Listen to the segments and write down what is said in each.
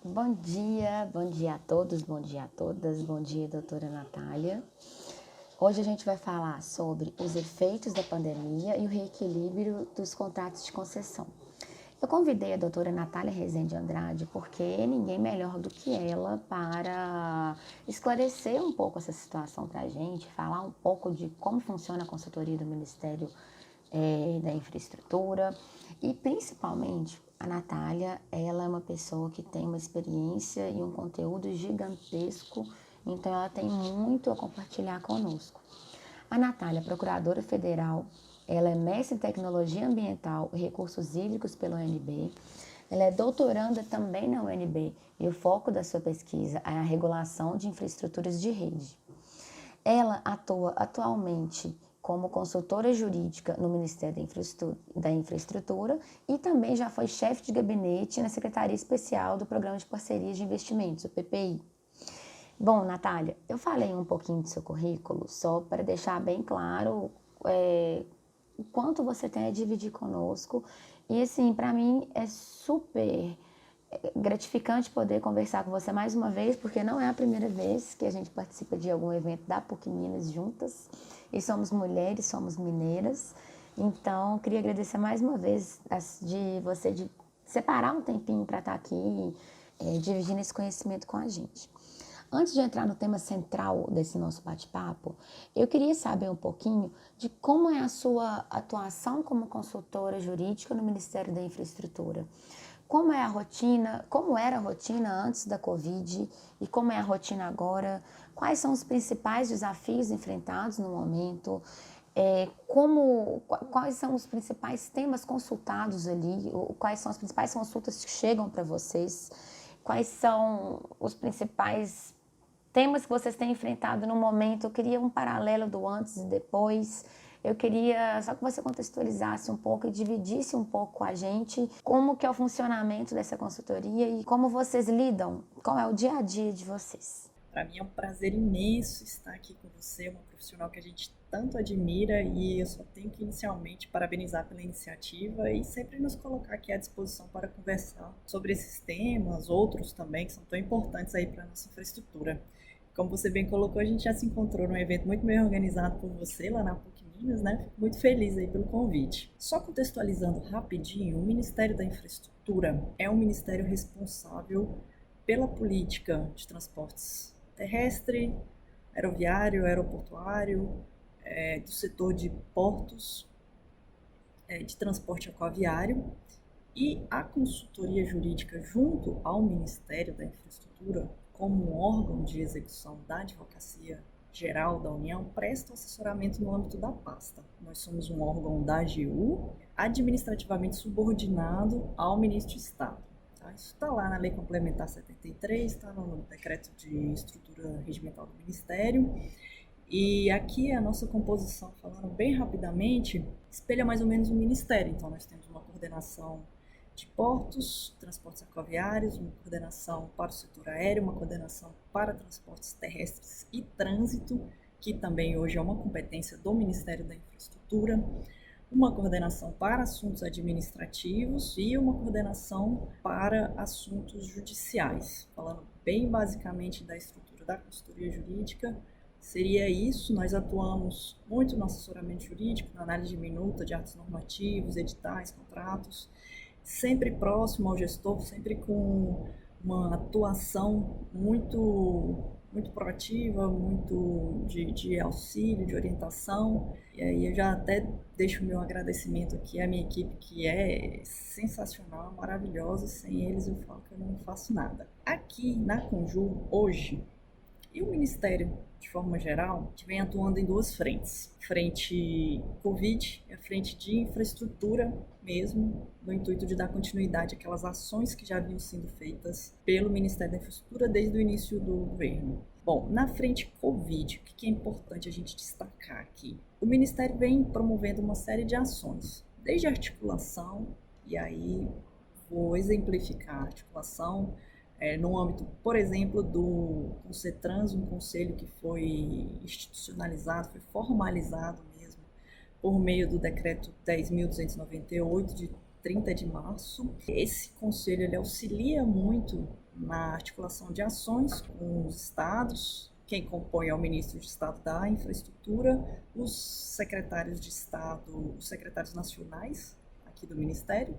Bom dia a todos, bom dia a todas, bom dia, doutora Natália. Hoje a gente vai falar sobre os efeitos da pandemia e o reequilíbrio dos contratos de concessão. Eu convidei a doutora Natália Rezende Andrade porque ninguém melhor do que ela para esclarecer um pouco essa situação para a gente, falar um pouco de como funciona a consultoria do Ministério da Infraestrutura e principalmente a Natália, ela é uma pessoa que tem uma experiência e um conteúdo gigantesco, então ela tem muito a compartilhar conosco. A Natália, procuradora federal, ela é mestre em tecnologia ambiental e recursos hídricos pela UNB. Ela é doutoranda também na UNB e o foco da sua pesquisa é a regulação de infraestruturas de rede. Ela atua atualmente como consultora jurídica no Ministério da Infraestrutura e também já foi chefe de gabinete na Secretaria Especial do Programa de Parcerias de Investimentos, o PPI. Bom, Natália, eu falei um pouquinho do seu currículo só para deixar bem claro o quanto você tem a dividir conosco. E assim, para mim é super gratificante poder conversar com você mais uma vez, porque não é a primeira vez que a gente participa de algum evento da PUC Minas juntas. E somos mulheres, somos mineiras. Então, queria agradecer mais uma vez de você de separar um tempinho para estar aqui dividindo esse conhecimento com a gente. Antes de entrar no tema central desse nosso bate-papo, eu queria saber um pouquinho de como é a sua atuação como consultora jurídica no Ministério da Infraestrutura. Como é a rotina, como era a rotina antes da Covid e como é a rotina agora? Quais são os principais desafios enfrentados no momento? Quais são os principais temas consultados ali? Quais são as principais consultas que chegam para vocês? Quais são os principais temas que vocês têm enfrentado no momento? Eu queria um paralelo do antes e depois. Eu queria só que você contextualizasse um pouco e dividisse um pouco com a gente como que é o funcionamento dessa consultoria e como vocês lidam, qual é o dia a dia de vocês. Para mim é um prazer imenso estar aqui com você, uma profissional que a gente tanto admira, e eu só tenho que inicialmente parabenizar pela iniciativa e sempre nos colocar aqui à disposição para conversar sobre esses temas, outros também que são tão importantes aí para a nossa infraestrutura. Como você bem colocou, a gente já se encontrou num evento muito bem organizado por você lá na PUC Minas, né? Fico muito feliz aí pelo convite. Só contextualizando rapidinho, o Ministério da Infraestrutura é um ministério responsável pela política de transportes terrestre, aeroviário, aeroportuário, do setor de portos, de transporte aquaviário, e a consultoria jurídica junto ao Ministério da Infraestrutura, como um órgão de execução da Advocacia Geral da União, presta assessoramento no âmbito da pasta. Nós somos um órgão da AGU, administrativamente subordinado ao Ministro de Estado. Isso está lá na Lei Complementar 73, está no Decreto de Estrutura Regimental do Ministério. E aqui a nossa composição, falando bem rapidamente, espelha mais ou menos o Ministério. Então, nós temos uma coordenação de portos, transportes aquaviários, uma coordenação para o setor aéreo, uma coordenação para transportes terrestres e trânsito, que também hoje é uma competência do Ministério da Infraestrutura, uma coordenação para assuntos administrativos e uma coordenação para assuntos judiciais. Falando bem basicamente da estrutura da consultoria jurídica, seria isso. Nós atuamos muito no assessoramento jurídico, na análise de minuta, de atos normativos, editais, contratos, sempre próximo ao gestor, sempre com uma atuação muito proativa, muito de auxílio, de orientação. E aí eu já até deixo o meu agradecimento aqui à minha equipe, que é sensacional, maravilhosa. Sem eles eu falo que eu não faço nada. Aqui na Conjur, hoje, e o Ministério, de forma geral, vem atuando em duas frentes. Frente Covid e a frente de infraestrutura mesmo, no intuito de dar continuidade àquelas ações que já vinham sendo feitas pelo Ministério da Infraestrutura desde o início do governo. Bom, na frente Covid, o que é importante a gente destacar aqui? O Ministério vem promovendo uma série de ações, desde a articulação, e aí vou exemplificar a articulação no âmbito, por exemplo, do CONCETRANS, um conselho que foi institucionalizado, foi formalizado mesmo, por meio do decreto 10.298, de 30 de março. Esse conselho ele auxilia muito na articulação de ações com os estados. Quem compõe é o ministro de Estado da Infraestrutura, os secretários de Estado, os secretários nacionais aqui do Ministério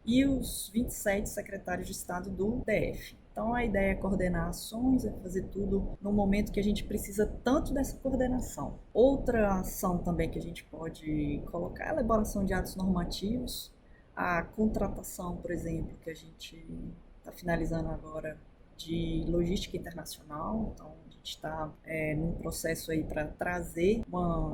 e os 27 secretários de Estado do DF. Então, a ideia é coordenar ações, é fazer tudo no momento que a gente precisa tanto dessa coordenação. Outra ação também que a gente pode colocar é a elaboração de atos normativos, a contratação, por exemplo, que a gente está finalizando agora de logística internacional. Então, a gente está num processo aí para trazer,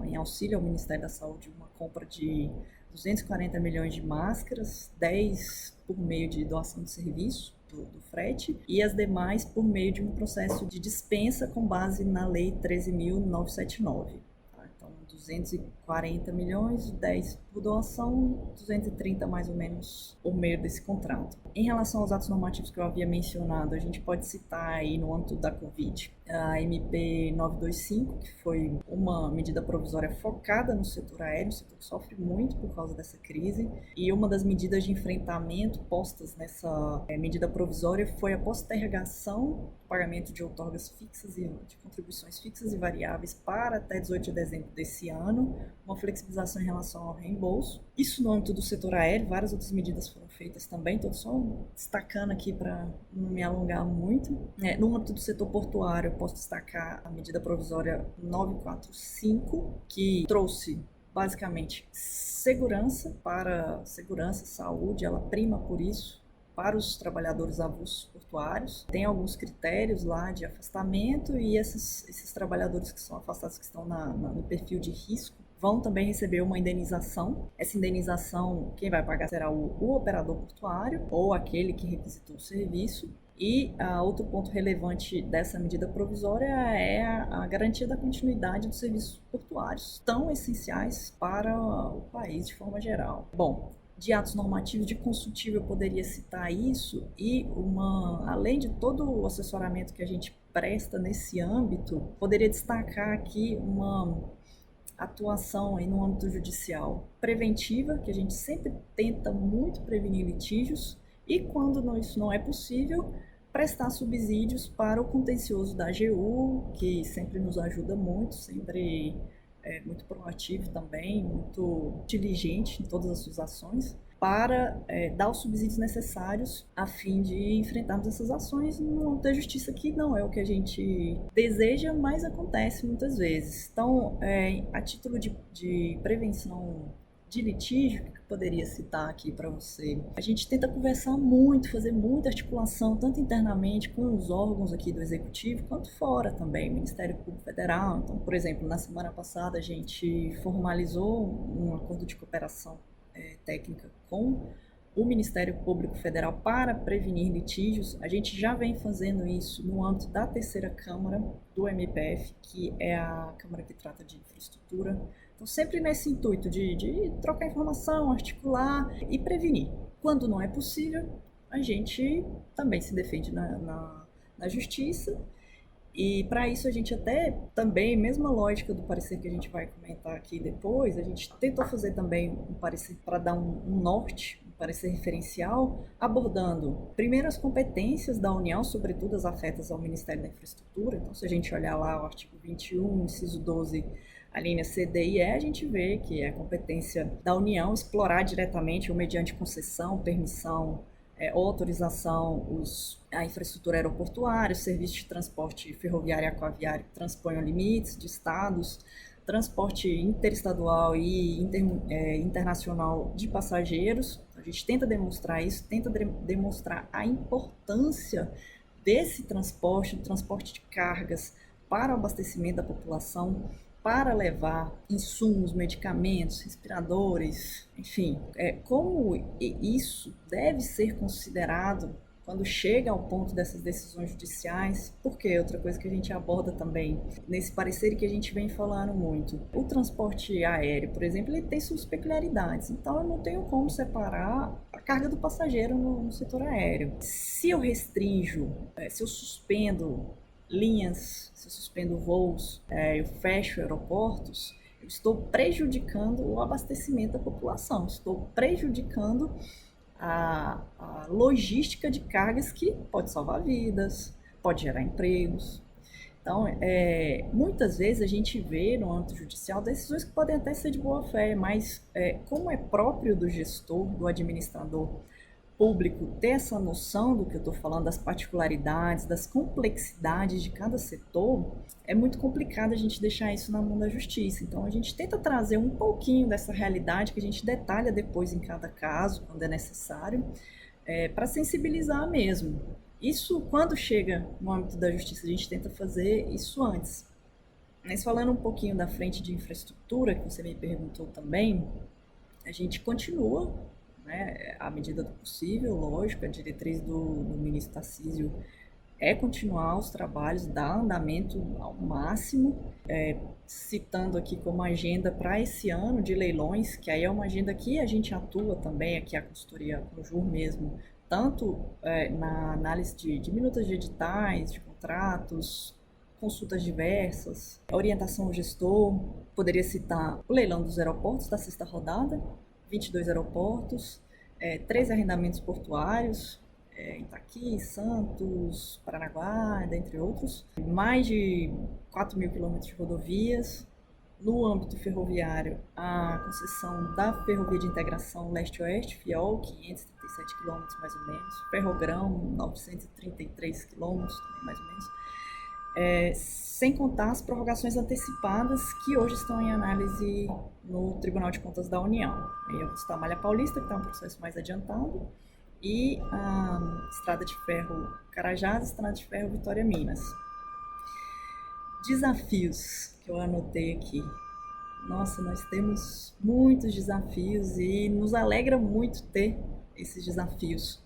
em auxílio ao Ministério da Saúde, uma compra de 240 milhões de máscaras, 10 por meio de doação de serviço do frete e as demais por meio de um processo de dispensa com base na Lei 13.979. Tá? Então, 240 milhões, 10 por doação, 230 mais ou menos por meio desse contrato. Em relação aos atos normativos que eu havia mencionado, a gente pode citar aí no âmbito da Covid a MP 925, que foi uma medida provisória focada no setor aéreo, o setor sofre muito por causa dessa crise, e uma das medidas de enfrentamento postas nessa medida provisória foi a postergação do pagamento de outorgas fixas e de contribuições fixas e variáveis para até 18 de dezembro desse ano, uma flexibilização em relação ao reembolso. Isso no âmbito do setor aéreo, várias outras medidas foram feitas também, estou só destacando aqui para não me alongar muito. No âmbito do setor portuário, posso destacar a medida provisória 945, que trouxe basicamente segurança, saúde, ela prima por isso para os trabalhadores avulsos portuários. Tem alguns critérios lá de afastamento e esses trabalhadores que são afastados, que estão no perfil de risco, vão também receber uma indenização. Essa indenização, quem vai pagar será o operador portuário ou aquele que requisitou o serviço. E outro ponto relevante dessa medida provisória é a garantia da continuidade dos serviços portuários, tão essenciais para o país de forma geral. Bom, de atos normativos de consultivo eu poderia citar isso e além de todo o assessoramento que a gente presta nesse âmbito, poderia destacar aqui uma atuação aí no âmbito judicial preventiva, que a gente sempre tenta muito prevenir litígios, e quando isso não é possível, prestar subsídios para o contencioso da AGU, que sempre nos ajuda muito, sempre é muito proativo também, muito diligente em todas as suas ações, para dar os subsídios necessários a fim de enfrentarmos essas ações no âmbito da justiça, que não é o que a gente deseja, mas acontece muitas vezes. Então, a título de prevenção de litígio, que eu poderia citar aqui para você, a gente tenta conversar muito, fazer muita articulação, tanto internamente com os órgãos aqui do Executivo, quanto fora também, Ministério Público Federal. Então, por exemplo, na semana passada a gente formalizou um acordo de cooperação técnica com o Ministério Público Federal para prevenir litígios. A gente já vem fazendo isso no âmbito da terceira Câmara do MPF, que é a Câmara que trata de infraestrutura. Então, sempre nesse intuito de trocar informação, articular e prevenir. Quando não é possível, a gente também se defende na justiça. E para isso a gente até também, mesma lógica do parecer que a gente vai comentar aqui depois, a gente tentou fazer também um parecer para dar um norte, um parecer referencial, abordando primeiro as competências da União, sobretudo as afetas ao Ministério da Infraestrutura. Então, se a gente olhar lá o artigo 21, inciso 12, a linha C, D e E, a gente vê que é competência da União explorar diretamente ou mediante concessão, permissão, ou autorização a infraestrutura aeroportuária, serviços de transporte ferroviário e aquaviário que transponham limites de estados, transporte interestadual e internacional de passageiros. A gente tenta demonstrar isso, tenta demonstrar a importância desse transporte, do transporte de cargas para o abastecimento da população, para levar insumos, medicamentos, respiradores, enfim, como isso deve ser considerado quando chega ao ponto dessas decisões judiciais. Porque outra coisa que a gente aborda também nesse parecer e que a gente vem falando muito, o transporte aéreo, por exemplo, ele tem suas peculiaridades, então eu não tenho como separar a carga do passageiro no setor aéreo. Se eu restringo, se eu suspendo linhas, se eu suspendo voos, eu fecho aeroportos, eu estou prejudicando o abastecimento da população, estou prejudicando a logística de cargas que pode salvar vidas, pode gerar empregos. Então, muitas vezes a gente vê no âmbito judicial decisões que podem até ser de boa fé, mas como é próprio do gestor, do administrador público ter essa noção do que eu estou falando, das particularidades, das complexidades de cada setor, é muito complicado a gente deixar isso na mão da justiça. Então, a gente tenta trazer um pouquinho dessa realidade que a gente detalha depois em cada caso, quando é necessário, para sensibilizar mesmo. Isso, quando chega no âmbito da justiça, a gente tenta fazer isso antes. Mas falando um pouquinho da frente de infraestrutura, que você me perguntou também, a gente continua, né, à medida do possível, lógico, a diretriz do ministro Tarcísio é continuar os trabalhos, dar andamento ao máximo, citando aqui como agenda para esse ano de leilões, que aí é uma agenda que a gente atua também, aqui a consultoria Conjur mesmo, tanto na análise de minutas de editais, de contratos, consultas diversas, orientação ao gestor, poderia citar o leilão dos aeroportos da sexta rodada, 22 aeroportos, 3 arrendamentos portuários, Itaqui, Santos, Paranaguá, dentre outros, mais de 4 mil quilômetros de rodovias. No âmbito ferroviário, a concessão da Ferrovia de Integração Leste-Oeste, FIOL, 537 quilômetros mais ou menos, Ferrogrão, 933 quilômetros, também mais ou menos, sem contar as prorrogações antecipadas que hoje estão em análise no Tribunal de Contas da União. Aí eu vou citar a Malha Paulista, que está um processo mais adiantado, e a Estrada de Ferro Carajás, Estrada de Ferro Vitória Minas. Desafios que eu anotei aqui. Nossa, nós temos muitos desafios e nos alegra muito ter esses desafios.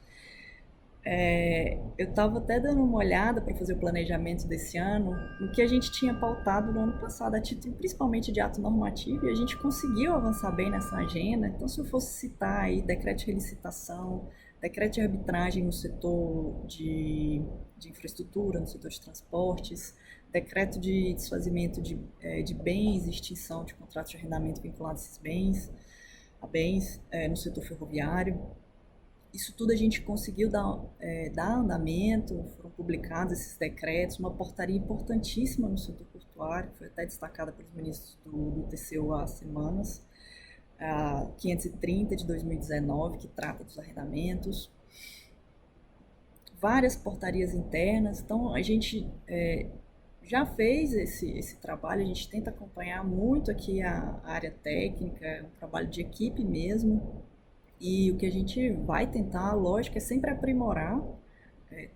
Eu estava até dando uma olhada para fazer o planejamento desse ano, no que a gente tinha pautado no ano passado, a título principalmente de ato normativo, e a gente conseguiu avançar bem nessa agenda. Então, se eu fosse citar aí decreto de relicitação, decreto de arbitragem no setor de infraestrutura, no setor de transportes, decreto de desfazimento de bens e extinção de contratos de arrendamento vinculados a esses bens, no setor ferroviário. Isso tudo a gente conseguiu dar andamento, foram publicados esses decretos, uma portaria importantíssima no setor portuário, que foi até destacada pelos ministros do TCU há semanas, a 530 de 2019, que trata dos arrendamentos, várias portarias internas. Então, a gente já fez esse trabalho, a gente tenta acompanhar muito aqui a área técnica, é um trabalho de equipe mesmo, e o que a gente vai tentar, lógico, é sempre aprimorar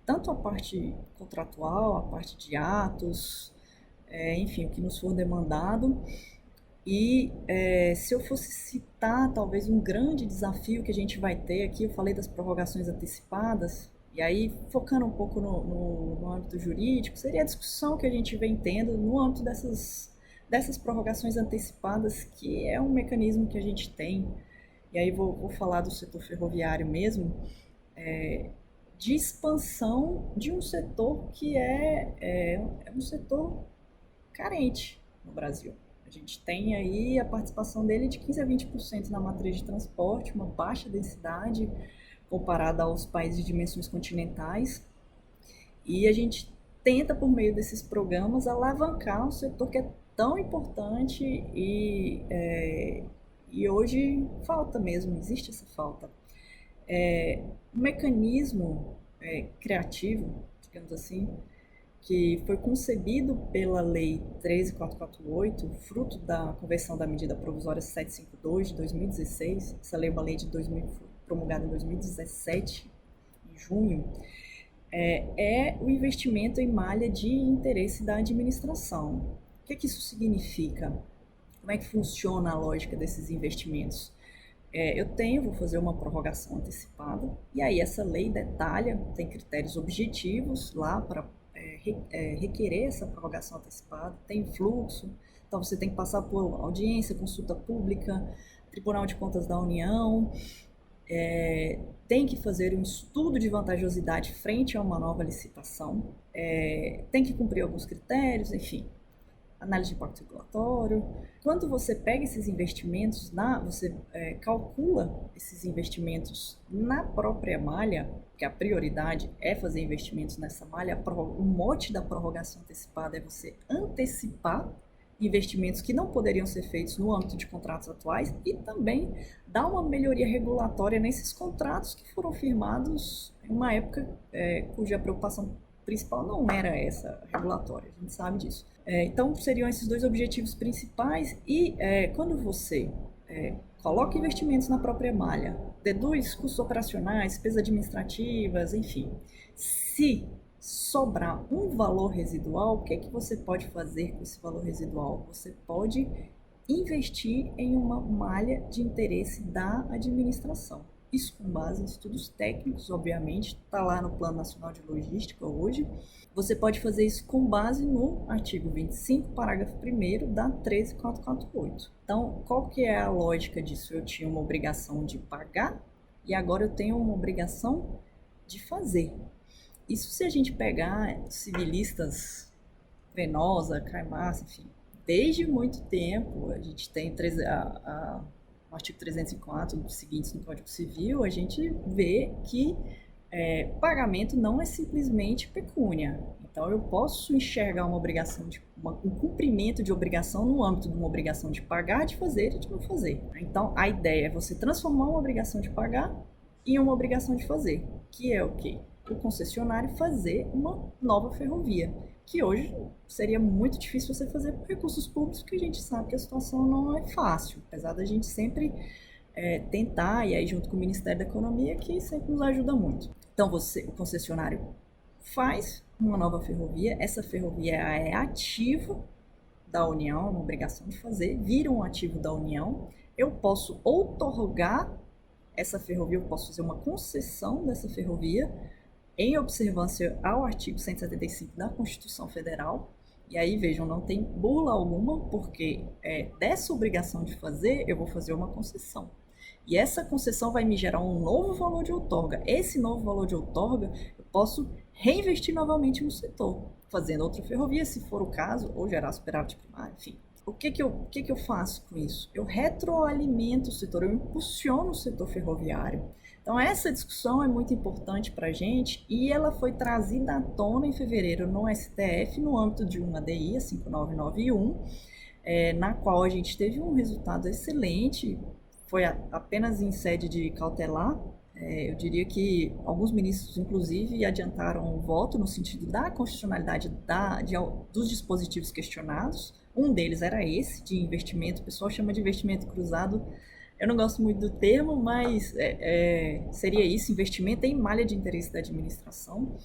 tanto a parte contratual, a parte de atos, enfim, o que nos for demandado. E se eu fosse citar talvez um grande desafio que a gente vai ter aqui, eu falei das prorrogações antecipadas, e aí focando um pouco no âmbito jurídico, seria a discussão que a gente vem tendo no âmbito dessas prorrogações antecipadas, que é um mecanismo que a gente tem, e aí vou falar do setor ferroviário mesmo, de expansão de um setor que é um setor carente no Brasil. A gente tem aí a participação dele de 15% a 20% na matriz de transporte, uma baixa densidade comparada aos países de dimensões continentais, e a gente tenta, por meio desses programas, alavancar um setor que é tão importante e hoje falta mesmo, existe essa falta. Um mecanismo criativo, digamos assim, que foi concebido pela Lei 13.448, fruto da Conversão da Medida Provisória 752 de 2016, essa lei é uma lei promulgada em 2017, em junho, é o investimento em malha de interesse da administração. O que isso significa? Como é que funciona a lógica desses investimentos? Vou fazer uma prorrogação antecipada, e aí essa lei detalha, tem critérios objetivos lá para requerer essa prorrogação antecipada, tem fluxo, então você tem que passar por audiência, consulta pública, Tribunal de Contas da União, tem que fazer um estudo de vantajosidade frente a uma nova licitação, tem que cumprir alguns critérios, enfim. análise de impacto regulatório. Quando você pega esses investimentos, você calcula esses investimentos na própria malha, que a prioridade é fazer investimentos nessa malha, o mote da prorrogação antecipada é você antecipar investimentos que não poderiam ser feitos no âmbito de contratos atuais e também dar uma melhoria regulatória nesses contratos que foram firmados em uma época cuja preocupação principal não era essa regulatória, a gente sabe disso. Então, seriam esses dois objetivos principais e quando você coloca investimentos na própria malha, deduz custos operacionais, despesas administrativas, enfim, se sobrar um valor residual, o que você pode fazer com esse valor residual? Você pode investir em uma malha de interesse da administração. Isso com base em estudos técnicos, obviamente, está lá no Plano Nacional de Logística hoje. Você pode fazer isso com base no artigo 25, parágrafo 1º da 13448. Então, qual que é a lógica disso? Eu tinha uma obrigação de pagar e agora eu tenho uma obrigação de fazer. Isso se a gente pegar civilistas, Venosa, Karl Marx, enfim, desde muito tempo, a gente tem o artigo 304 dos seguintes no Código Civil, a gente vê que pagamento não é simplesmente pecúnia. Então, eu posso enxergar uma obrigação, um cumprimento de obrigação no âmbito de uma obrigação de pagar, de fazer e de não fazer. Então, a ideia é você transformar uma obrigação de pagar em uma obrigação de fazer, que é o quê? O concessionário fazer uma nova ferrovia, que hoje seria muito difícil você fazer por recursos públicos, porque a gente sabe que a situação não é fácil, apesar da gente sempre tentar, e aí junto com o Ministério da Economia, que sempre nos ajuda muito. Então, o concessionário faz uma nova ferrovia, essa ferrovia é ativo da União, uma obrigação de fazer, vira um ativo da União, eu posso outorgar essa ferrovia, eu posso fazer uma concessão dessa ferrovia, em observância ao artigo 175 da Constituição Federal. E aí, vejam, não tem bula alguma, porque dessa obrigação de fazer, eu vou fazer uma concessão. E essa concessão vai me gerar um novo valor de outorga. Esse novo valor de outorga, eu posso reinvestir novamente no setor, fazendo outra ferrovia, se for o caso, ou gerar superávit primário, enfim. O que eu faço com isso? Eu retroalimento o setor, eu impulsiono o setor ferroviário. Então, essa discussão é muito importante para a gente e ela foi trazida à tona em fevereiro no STF, no âmbito de uma ADI, a 5991, na qual a gente teve um resultado excelente, foi apenas em sede de cautelar. Eu diria que alguns ministros, inclusive, adiantaram o voto no sentido da constitucionalidade dos dispositivos questionados. Um deles era esse, de investimento, o pessoal chama de investimento cruzado. Eu não gosto muito do termo, mas seria isso, investimento em malha de interesse da administração.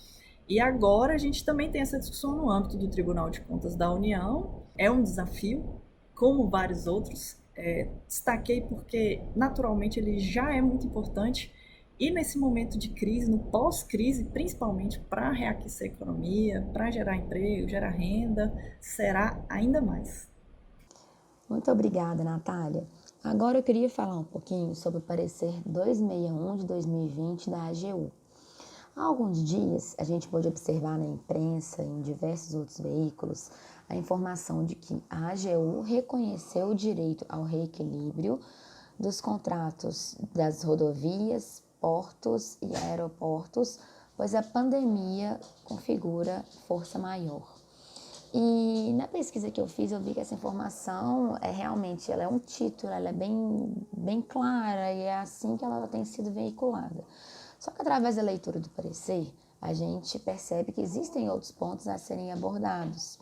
E agora a gente também tem essa discussão no âmbito do Tribunal de Contas da União. É um desafio, como vários outros. Destaquei porque, naturalmente, ele já é muito importante. E nesse momento de crise, no pós-crise, principalmente para reaquecer a economia, para gerar emprego, gerar renda, será ainda mais. Muito obrigada, Natália. Agora eu queria falar um pouquinho sobre o parecer 261 de 2020 da AGU. Há alguns dias, a gente pôde observar na imprensa e em diversos outros veículos a informação de que a AGU reconheceu o direito ao reequilíbrio dos contratos das rodovias, portos e aeroportos, pois a pandemia configura força maior. E na pesquisa que eu fiz, eu vi que essa informação realmente ela é um título, ela é bem clara e é assim que ela tem sido veiculada. Só que através da leitura do parecer, a gente percebe que existem outros pontos a serem abordados.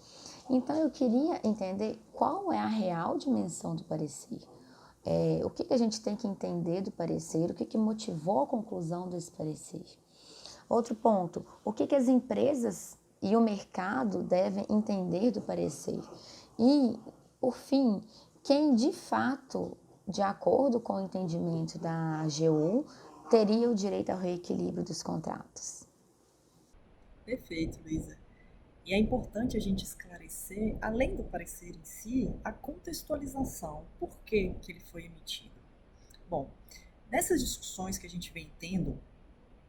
Então eu queria entender qual é a real dimensão do parecer. O que a gente tem que entender do parecer, o que motivou a conclusão desse parecer. Outro ponto, o que as empresas e o mercado devem entender do parecer. E, por fim, quem de fato, de acordo com o entendimento da AGU, teria o direito ao reequilíbrio dos contratos. Perfeito, Luísa. E é importante a gente esclarecer, além do parecer em si, a contextualização. Por que ele foi emitido? Bom, nessas discussões que a gente vem tendo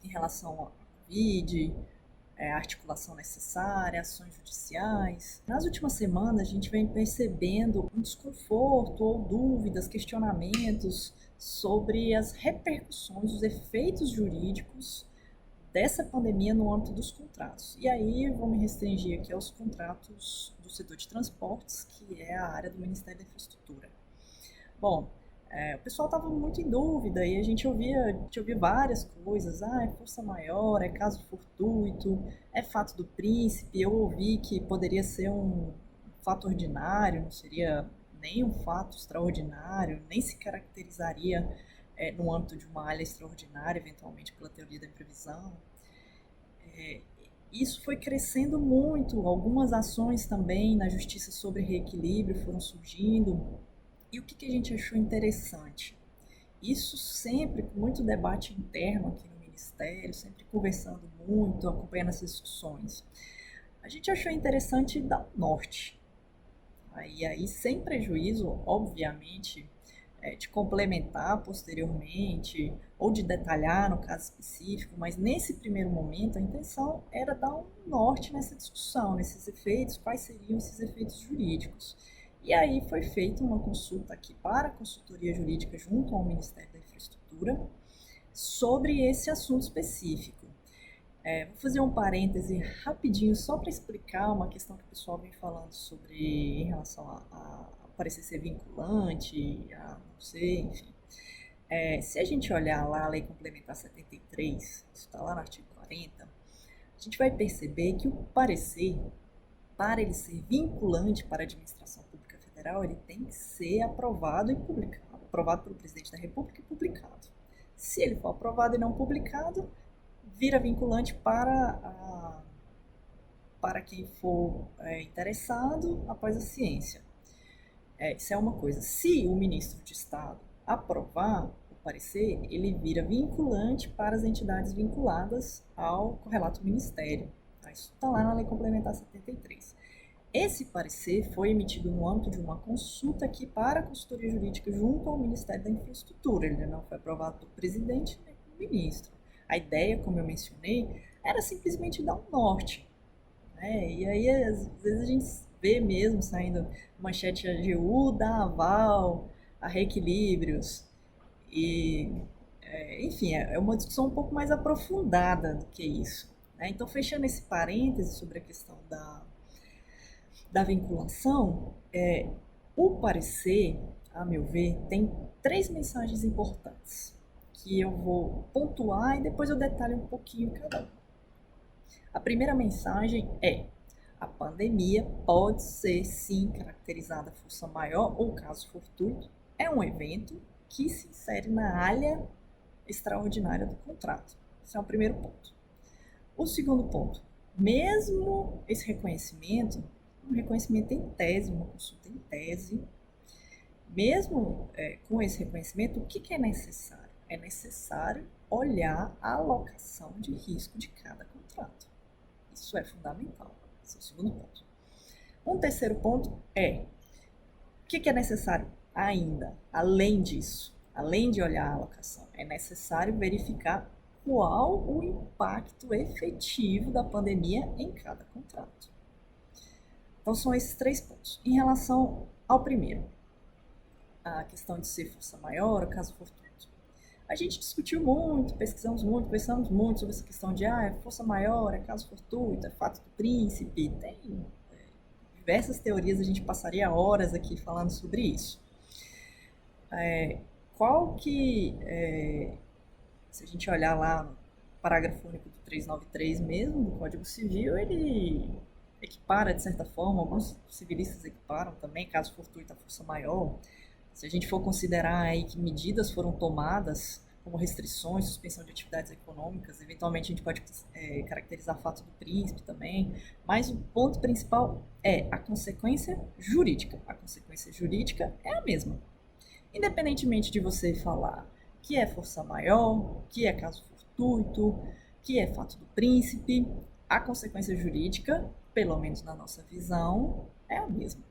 em relação à Covid, articulação necessária, ações judiciais. Nas últimas semanas, a gente vem percebendo um desconforto ou dúvidas, questionamentos sobre as repercussões, os efeitos jurídicos dessa pandemia no âmbito dos contratos. E aí eu vou me restringir aqui aos contratos do setor de transportes, que é a área do Ministério da Infraestrutura. Bom, o pessoal estava muito em dúvida e a gente ouvia várias coisas. É força maior, é caso fortuito, é fato do príncipe. Eu ouvi que poderia ser um fato ordinário, não seria nem um fato extraordinário, nem se caracterizaria no âmbito de uma área extraordinária, eventualmente pela teoria da imprevisão. Isso foi crescendo muito, algumas ações também na justiça sobre reequilíbrio foram surgindo. E o que a gente achou interessante? Isso sempre com muito debate interno aqui no Ministério, sempre conversando muito, acompanhando essas discussões. A gente achou interessante dar um norte. E aí, sem prejuízo, obviamente, de complementar posteriormente ou de detalhar no caso específico, mas nesse primeiro momento a intenção era dar um norte nessa discussão, nesses efeitos, quais seriam esses efeitos jurídicos. E aí foi feita uma consulta aqui para a consultoria jurídica junto ao Ministério da Infraestrutura sobre esse assunto específico. Vou fazer um parêntese rapidinho só para explicar uma questão que o pessoal vem falando sobre em relação a parecer ser vinculante, a não sei, enfim. Se a gente olhar lá a Lei Complementar 73, isso está lá no artigo 40, a gente vai perceber que o parecer, para ele ser vinculante para a administração pública federal, ele tem que ser aprovado e publicado, aprovado pelo presidente da República e publicado. Se ele for aprovado e não publicado, vira vinculante para quem for interessado após a ciência. Isso é uma coisa. Se o ministro de Estado aprovar o parecer, ele vira vinculante para as entidades vinculadas ao correlato ministério. Isso está lá na Lei Complementar 73. Esse parecer foi emitido no âmbito de uma consulta aqui para a consultoria jurídica junto ao Ministério da Infraestrutura. Ele não foi aprovado pelo presidente nem pelo ministro. A ideia, como eu mencionei, era simplesmente dar um norte. E aí, às vezes, a gente vê mesmo saindo manchete AGU, dá aval a reequilíbrios. Enfim, é uma discussão um pouco mais aprofundada do que isso. Então, fechando esse parêntese sobre a questão da vinculação, o parecer, a meu ver, tem 3 mensagens importantes que eu vou pontuar e depois eu detalho um pouquinho cada um. A primeira mensagem é: a pandemia pode ser sim caracterizada força maior ou caso fortuito, é um evento que se insere na área extraordinária do contrato. Esse é o primeiro ponto. O segundo ponto, mesmo esse reconhecimento, um reconhecimento em tese, uma consulta em tese, mesmo com esse reconhecimento, o que é necessário? É necessário olhar a alocação de risco de cada contrato. Isso é fundamental. Esse é o segundo ponto. Um terceiro ponto é o que é necessário ainda, além disso, além de olhar a alocação, é necessário verificar qual o impacto efetivo da pandemia em cada contrato. Então, são esses 3 pontos. Em relação ao primeiro, a questão de ser força maior ou caso fortuito. A gente discutiu muito, pesquisamos muito, conversamos muito sobre essa questão de é força maior, é caso fortuito, é fato do príncipe. Tem diversas teorias, a gente passaria horas aqui falando sobre isso. Se a gente olhar lá no parágrafo único do 393 mesmo, do Código Civil, ele equipara, de certa forma, alguns civilistas equiparam também, caso fortuito, a força maior. Se a gente for considerar aí que medidas foram tomadas, como restrições, suspensão de atividades econômicas, eventualmente a gente pode caracterizar fato do príncipe também, mas o ponto principal é a consequência jurídica. A consequência jurídica é a mesma. Independentemente de você falar que é força maior, que é caso fortuito, que é fato do príncipe, a consequência jurídica, pelo menos na nossa visão, é a mesma.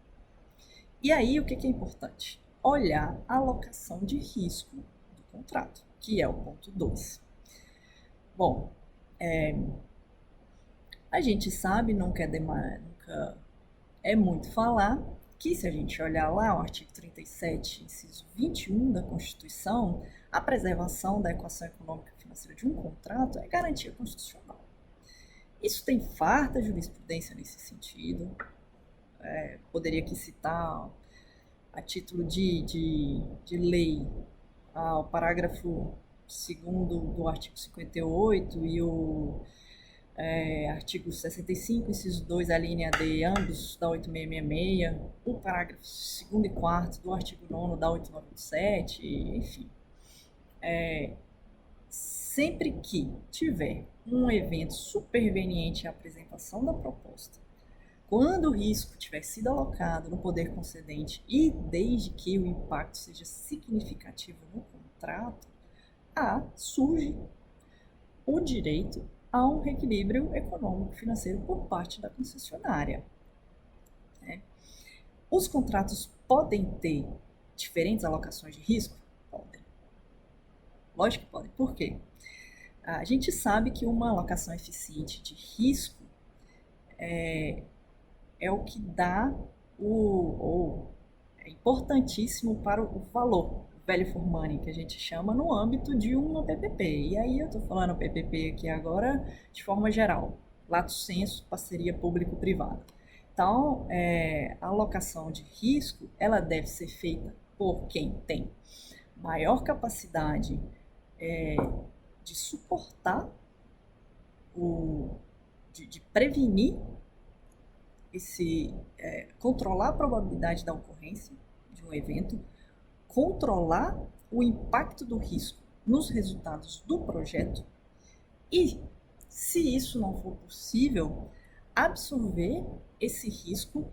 E aí, o que é importante? Olhar a alocação de risco do contrato, que é o ponto 2. Bom, A gente sabe, nunca é muito falar, que se a gente olhar lá o artigo 37, inciso 21 da Constituição, a preservação da equação econômica e financeira de um contrato é garantia constitucional. Isso tem farta jurisprudência nesse sentido. Poderia aqui citar, a título de lei, o parágrafo 2º do artigo 58 e o artigo 65, inciso 2, a linha D, ambos da 8666, o parágrafo 2º e 4º do artigo 9º da 8987, enfim. Sempre que tiver um evento superveniente à apresentação da proposta, quando o risco tiver sido alocado no poder concedente e desde que o impacto seja significativo no contrato, surge o direito a um reequilíbrio econômico-financeiro por parte da concessionária. Os contratos podem ter diferentes alocações de risco? Podem. Lógico que podem. Por quê? A gente sabe que uma alocação eficiente de risco é o que dá é importantíssimo para o valor, value for money, que a gente chama no âmbito de uma PPP. E aí eu estou falando PPP aqui agora de forma geral, lato sensu, parceria público-privada. Então, a alocação de risco, ela deve ser feita por quem tem maior capacidade de suportar, de prevenir controlar a probabilidade da ocorrência de um evento, controlar o impacto do risco nos resultados do projeto e, se isso não for possível, absorver esse risco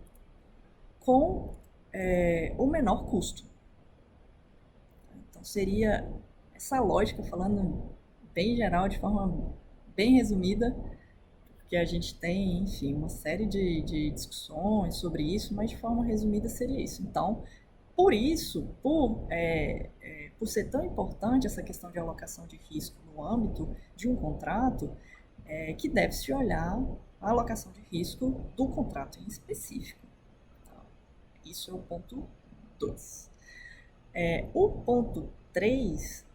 com o menor custo. Então, seria essa lógica, falando bem geral, de forma bem resumida, que a gente tem, enfim, uma série de discussões sobre isso, mas de forma resumida seria isso. Então, por isso, por ser tão importante essa questão de alocação de risco no âmbito de um contrato, que deve-se olhar a alocação de risco do contrato em específico. Tá? Isso é o ponto 2. O ponto 3,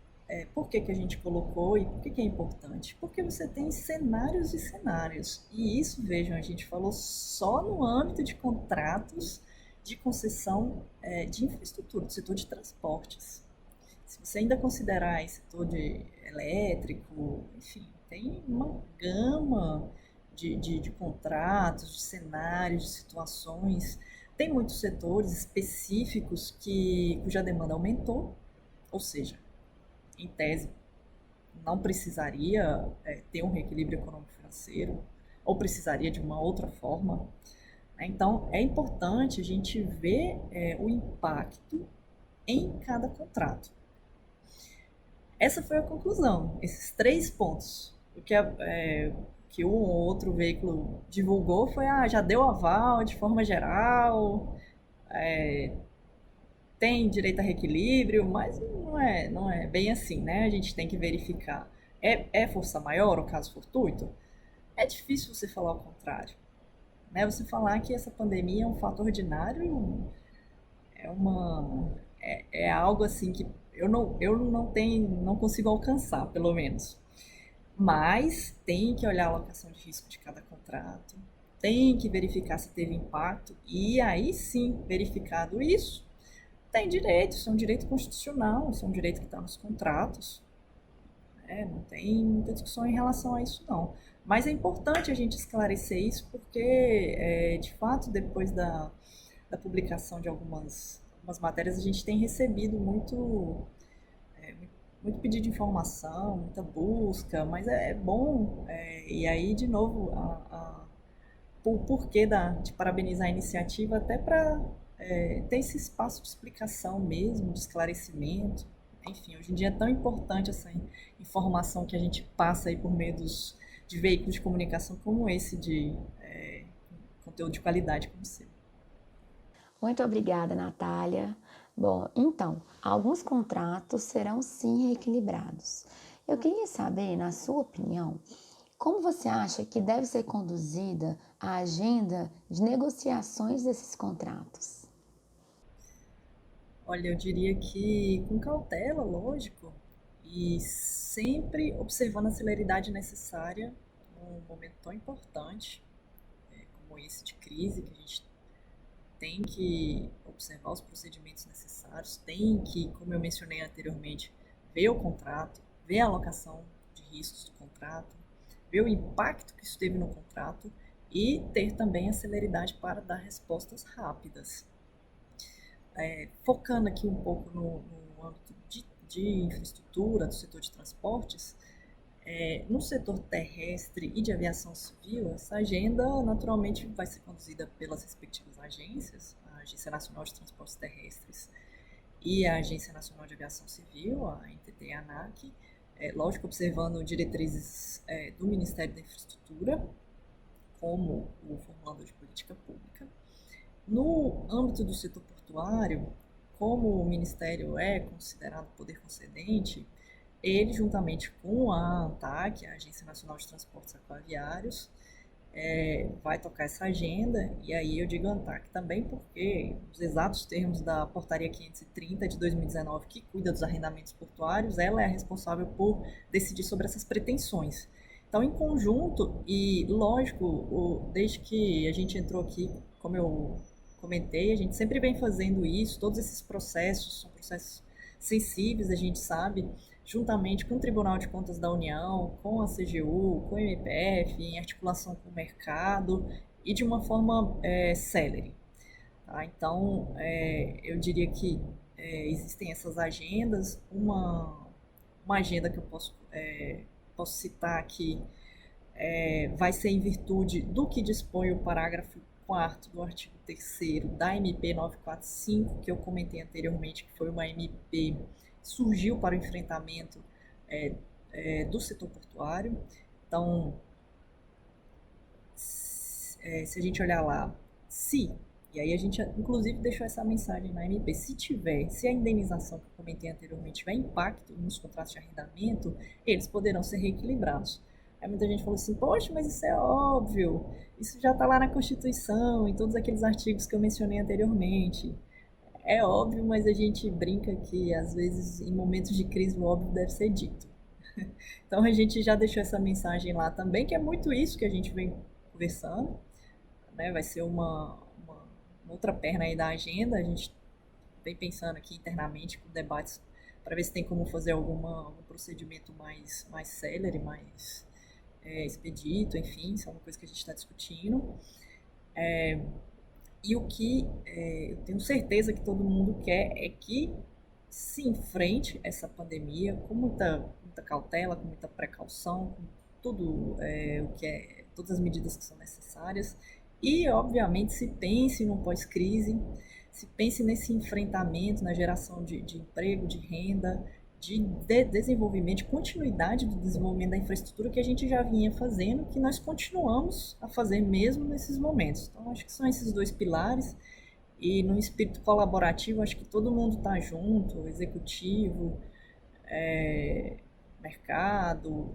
por que a gente colocou e por que é importante? Porque você tem cenários e cenários. E isso, vejam, a gente falou só no âmbito de contratos de concessão de infraestrutura, do setor de transportes. Se você ainda considerar esse setor de elétrico, enfim, tem uma gama de contratos, de cenários, de situações. Tem muitos setores específicos cuja demanda aumentou, ou seja, em tese, não precisaria ter um reequilíbrio econômico-financeiro, ou precisaria de uma outra forma. Então, é importante a gente ver o impacto em cada contrato. Essa foi a conclusão, esses 3 pontos. O que um ou outro veículo divulgou foi, já deu aval de forma geral, tem direito a reequilíbrio, mas não é bem assim, né? A gente tem que verificar. É força maior o caso fortuito? É difícil você falar o contrário. Né? Você falar que essa pandemia é um fato ordinário é algo assim que eu não consigo alcançar, pelo menos. Mas tem que olhar a alocação de risco de cada contrato, tem que verificar se teve impacto, e aí sim, verificado isso, tem direito, isso é um direito constitucional, isso é um direito que está nos contratos. Não tem muita discussão em relação a isso, não. Mas é importante a gente esclarecer isso, porque, de fato, depois da publicação de algumas matérias, a gente tem recebido muito pedido de informação, muita busca, mas é bom. E aí, de novo, o porquê de parabenizar a iniciativa, até para ter esse espaço de explicação mesmo, de esclarecimento. Enfim, hoje em dia é tão importante essa informação que a gente passa aí por meio de veículos de comunicação como esse, de conteúdo de qualidade como o seu. Muito obrigada, Natália. Bom, então, alguns contratos serão sim reequilibrados. Eu queria saber, na sua opinião, Como você acha que deve ser conduzida a agenda de negociações desses contratos? Olha, eu diria que com cautela, lógico, e sempre observando a celeridade necessária num momento tão importante como esse de crise, que a gente tem que observar os procedimentos necessários, tem que, como eu mencionei anteriormente, ver o contrato, ver a alocação de riscos do contrato, ver o impacto que isso teve no contrato e ter também a celeridade para dar respostas rápidas. Focando aqui um pouco no âmbito de infraestrutura, do setor de transportes, no setor terrestre e de aviação civil, essa agenda naturalmente vai ser conduzida pelas respectivas agências, a Agência Nacional de Transportes Terrestres e a Agência Nacional de Aviação Civil, a NTT e a ANAC, lógico, observando diretrizes do Ministério da Infraestrutura, como o formulador de política pública. No âmbito do setor portuário, como o Ministério é considerado poder concedente, ele, juntamente com a ANTAC, a Agência Nacional de Transportes Aquaviários, vai tocar essa agenda, e aí eu digo ANTAC também porque os exatos termos da Portaria 530 de 2019, que cuida dos arrendamentos portuários, ela é a responsável por decidir sobre essas pretensões. Então, em conjunto, e lógico, desde que a gente entrou aqui, como eu comentei, a gente sempre vem fazendo isso, todos esses processos são processos sensíveis, a gente sabe, juntamente com o Tribunal de Contas da União, com a CGU, com o MPF, em articulação com o mercado e de uma forma célere. Tá? Então, eu diria que existem essas agendas, uma agenda que eu posso citar aqui vai ser em virtude do que dispõe o parágrafo 4º do artigo 3º da MP 945, que eu comentei anteriormente, que foi uma MP que surgiu para o enfrentamento do setor portuário. Então, se a gente olhar lá, e aí a gente inclusive deixou essa mensagem na MP, se a indenização que eu comentei anteriormente tiver impacto nos contratos de arrendamento, eles poderão ser reequilibrados. Aí muita gente falou assim, poxa, mas isso é óbvio, isso já está lá na Constituição, em todos aqueles artigos que eu mencionei anteriormente. É óbvio, mas a gente brinca que às vezes em momentos de crise o óbvio deve ser dito. Então a gente já deixou essa mensagem lá também, que é muito isso que a gente vem conversando, né? Vai ser uma outra perna aí da agenda, a gente vem pensando aqui internamente com debates para ver se tem como fazer algum procedimento mais célere, mais expedito, enfim, isso é uma coisa que a gente está discutindo. E o que eu tenho certeza que todo mundo quer é que se enfrente essa pandemia com muita cautela, com muita precaução, com tudo todas as medidas que são necessárias. E, obviamente, se pense no pós-crise, se pense nesse enfrentamento, na geração de emprego, de renda, de desenvolvimento, de continuidade do desenvolvimento da infraestrutura que a gente já vinha fazendo, que nós continuamos a fazer mesmo nesses momentos. Então, acho que são esses dois pilares. E num espírito colaborativo, acho que todo mundo está junto, o executivo, mercado,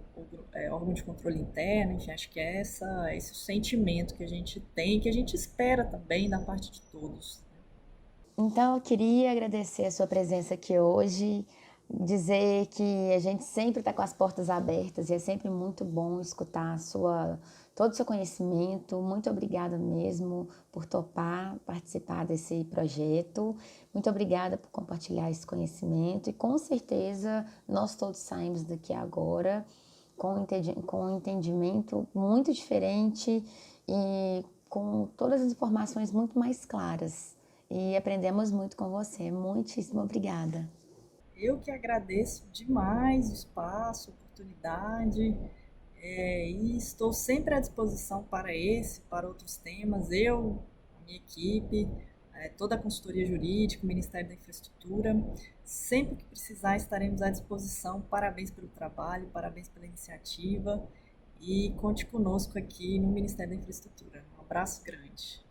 órgão de controle interno, enfim, acho que é esse o sentimento que a gente tem, que a gente espera também da parte de todos. Então, eu queria agradecer a sua presença aqui hoje, dizer que a gente sempre está com as portas abertas e é sempre muito bom escutar todo o seu conhecimento. Muito obrigada mesmo por topar participar desse projeto. Muito obrigada por compartilhar esse conhecimento e com certeza nós todos saímos daqui agora com um entendimento muito diferente e com todas as informações muito mais claras. E aprendemos muito com você. Muitíssimo obrigada. Eu que agradeço demais o espaço, a oportunidade, e estou sempre à disposição para outros temas. Eu, a minha equipe, toda a consultoria jurídica, o Ministério da Infraestrutura, sempre que precisar estaremos à disposição. Parabéns pelo trabalho, parabéns pela iniciativa e conte conosco aqui no Ministério da Infraestrutura. Um abraço grande.